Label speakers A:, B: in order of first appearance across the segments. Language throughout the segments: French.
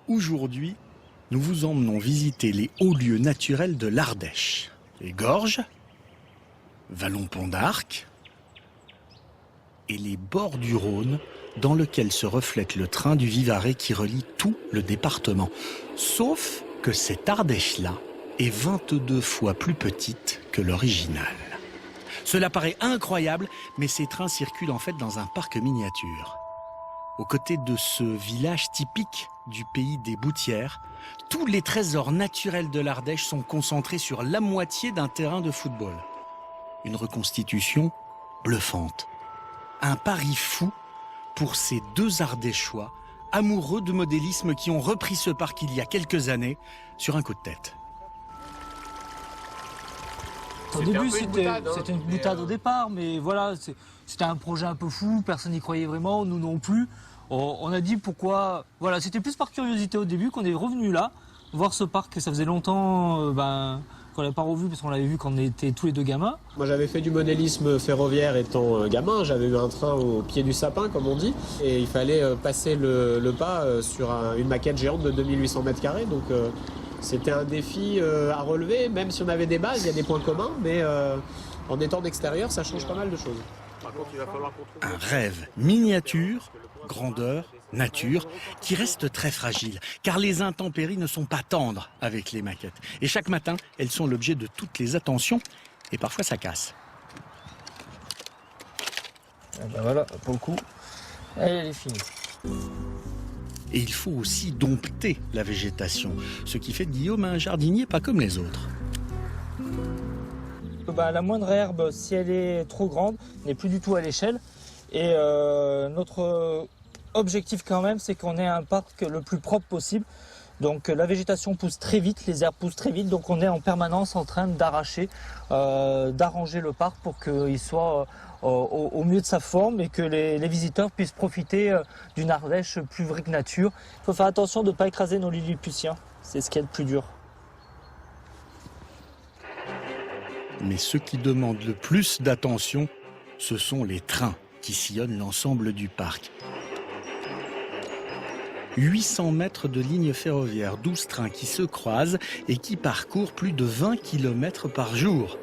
A: Aujourd'hui, nous vous emmenons visiter les hauts lieux naturels de l'Ardèche. Les gorges, Vallon-Pont d'Arc et les bords du Rhône, dans lequel se reflète le train du Vivarais qui relie tout le département. Sauf que cette Ardèche-là est 22 fois plus petite que l'original. Cela paraît incroyable, mais ces trains circulent en fait dans un parc miniature. Aux côtés de ce village typique du pays des Boutières, tous les trésors naturels de l'Ardèche sont concentrés sur la moitié d'un terrain de football. Une reconstitution bluffante. Un pari fou pour ces deux Ardéchois, amoureux de modélisme qui ont repris ce parc il y a quelques années sur un coup de tête.
B: Au début, c'était une boutade au départ, mais voilà, c'était un projet un peu fou, personne n'y croyait vraiment, nous non plus. On a dit pourquoi, voilà, c'était plus par curiosité au début qu'on est revenu là, voir ce parc, ça faisait longtemps qu'on l'avait pas revu parce qu'on l'avait vu quand on était tous les deux gamins.
C: Moi j'avais fait du modélisme ferroviaire étant gamin, j'avais eu un train au pied du sapin comme on dit, et il fallait passer le pas sur une maquette géante de 2800 mètres carrés, donc c'était un défi à relever, même si on avait des bases, il y a des points communs, mais en étant d'extérieur ça change pas mal de choses. Par contre, il va falloir qu'on trouve...
A: Un rêve miniature, grandeur, nature, qui reste très fragile, car les intempéries ne sont pas tendres avec les maquettes. Et chaque matin, elles sont l'objet de toutes les attentions, et parfois ça casse.
B: Et ben voilà, pour le coup, elle est finie.
A: Et il faut aussi dompter la végétation, ce qui fait de Guillaume un jardinier pas comme les autres.
B: La moindre herbe, si elle est trop grande, n'est plus du tout à l'échelle. Et notre objectif quand même, c'est qu'on ait un parc le plus propre possible. Donc la végétation pousse très vite, les herbes poussent très vite, donc on est en permanence en train d'arracher, d'arranger le parc pour qu'il soit au mieux de sa forme et que les visiteurs puissent profiter d'une Ardèche plus vraie que nature. Il faut faire attention de ne pas écraser nos lilliputiens, c'est ce qui est le plus dur.
A: Mais ce qui demande le plus d'attention, ce sont les trains qui sillonnent l'ensemble du parc. 800 mètres de lignes ferroviaires, 12 trains qui se croisent et qui parcourent plus de 20 km par jour.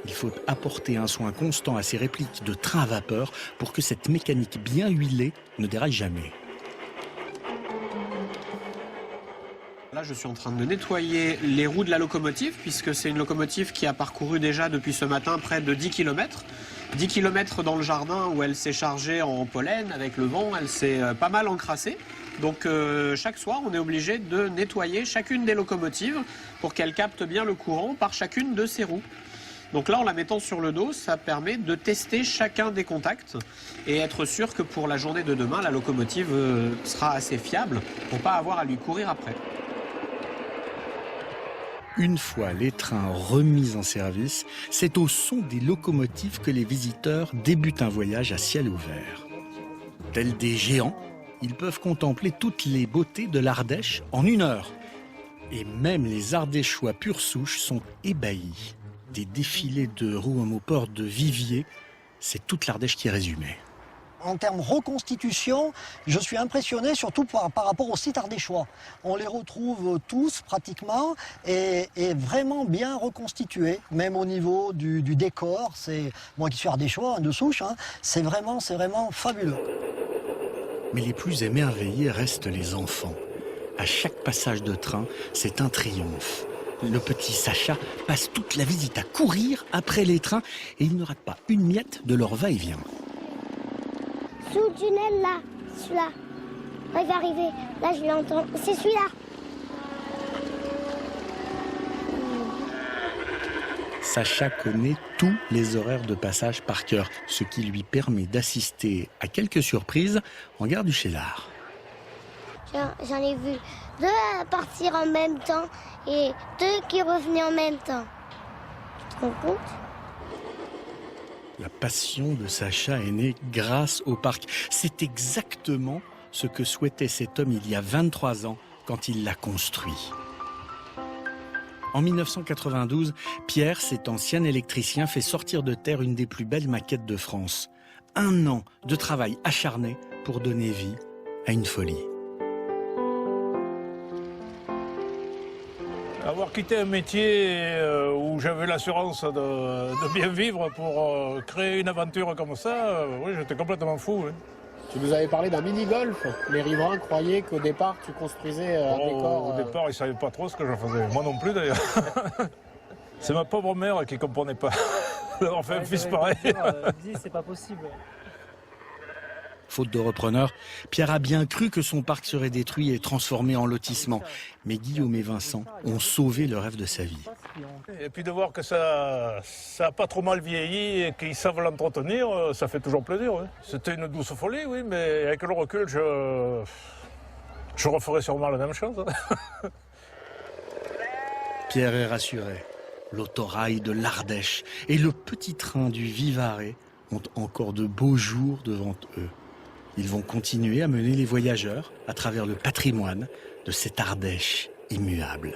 A: Il faut apporter un soin constant à ces répliques de trains à vapeur pour que cette mécanique bien huilée ne déraille jamais.
C: Là, je suis en train de nettoyer les roues de la locomotive, puisque c'est une locomotive qui a parcouru déjà depuis ce matin près de 10 km. 10 km dans le jardin où elle s'est chargée en pollen avec le vent, elle s'est pas mal encrassée. Donc chaque soir, on est obligé de nettoyer chacune des locomotives pour qu'elle capte bien le courant par chacune de ses roues. Donc là, en la mettant sur le dos, ça permet de tester chacun des contacts et être sûr que pour la journée de demain, la locomotive sera assez fiable pour ne pas avoir à lui courir après.
A: Une fois les trains remis en service, c'est au son des locomotives que les visiteurs débutent un voyage à ciel ouvert. Tels des géants, ils peuvent contempler toutes les beautés de l'Ardèche en 1 heure. Et même les Ardéchois pure souche sont ébahis. Des défilés de roues homopores de Viviers, c'est toute l'Ardèche qui est résumée.
D: En termes reconstitution, je suis impressionné surtout par rapport aux sites ardéchois. On les retrouve tous pratiquement et vraiment bien reconstitués, même au niveau du décor. Moi qui suis ardéchois de souche, c'est vraiment fabuleux.
A: Mais les plus émerveillés restent les enfants. À chaque passage de train, c'est un triomphe. Le petit Sacha passe toute la visite à courir après les trains et il ne rate pas une miette de leur va-et-vient.
E: Sous le tunnel, là, celui-là. Là, il va arriver. Là, je l'entends. C'est celui-là.
A: Sacha connaît tous les horaires de passage par cœur, ce qui lui permet d'assister à quelques surprises en gare du Cheylard.
E: J'en ai vu 2 partir en même temps et 2 qui revenaient en même temps. Tu te rends compte ?
A: La passion de Sacha est née grâce au parc. C'est exactement ce que souhaitait cet homme il y a 23 ans quand il l'a construit. En 1992, Pierre, cet ancien électricien, fait sortir de terre une des plus belles maquettes de France. 1 an de travail acharné pour donner vie à une folie.
F: Avoir quitté un métier où j'avais l'assurance de bien vivre pour créer une aventure comme ça, oui, j'étais complètement fou. Oui.
C: Tu nous avais parlé d'un mini-golf. Les riverains croyaient qu'au départ, tu construisais un décor...
F: Au départ, ils ne savaient pas trop ce que je faisais. Moi non plus, d'ailleurs. C'est ma pauvre mère qui ne comprenait pas d'avoir fait un fils pareil.
B: C'est pas possible.
A: Faute de repreneur, Pierre a bien cru que son parc serait détruit et transformé en lotissement. Mais Guillaume et Vincent ont sauvé le rêve de sa vie.
F: Et puis de voir que ça n'a pas trop mal vieilli et qu'ils savent l'entretenir, ça fait toujours plaisir. Oui. C'était une douce folie, oui, mais avec le recul, je referais sûrement la même chose.
A: Pierre est rassuré. L'autorail de l'Ardèche et le petit train du Vivarais ont encore de beaux jours devant eux. Ils vont continuer à mener les voyageurs à travers le patrimoine de cette Ardèche immuable.